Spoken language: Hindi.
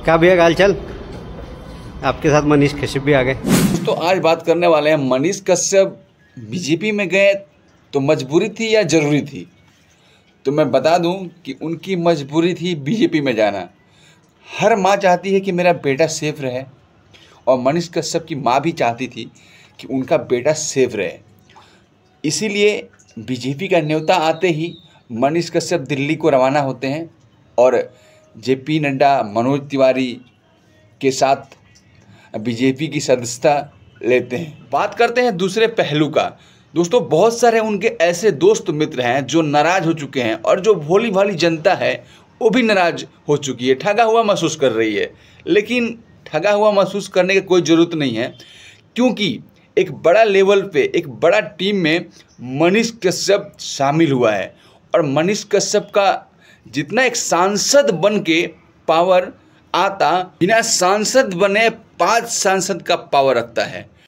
क्या भैया हाल चाल? आपके साथ मनीष कश्यप भी आ गए। तो आज बात करने वाले हैं, मनीष कश्यप बीजेपी में गए तो मजबूरी थी या ज़रूरी थी? तो मैं बता दूं कि उनकी मजबूरी थी बीजेपी में जाना। हर माँ चाहती है कि मेरा बेटा सेफ रहे, और मनीष कश्यप की माँ भी चाहती थी कि उनका बेटा सेफ रहे। इसीलिए बीजेपी का न्योता आते ही मनीष कश्यप दिल्ली को रवाना होते हैं और जेपी नड्डा, मनोज तिवारी के साथ बीजेपी की सदस्यता लेते हैं। बात करते हैं दूसरे पहलू का। दोस्तों, बहुत सारे उनके ऐसे दोस्त मित्र हैं जो नाराज़ हो चुके हैं, और जो भोली भाली जनता है वो भी नाराज़ हो चुकी है, ठगा हुआ महसूस कर रही है। लेकिन ठगा हुआ महसूस करने की कोई ज़रूरत नहीं है, क्योंकि एक बड़ा लेवल पे, एक बड़ा टीम में मनीष कश्यप शामिल हुआ है। और मनीष कश्यप का जितना एक सांसद बन के पावर आता, बिना सांसद बने 5 सांसद का पावर रखता है।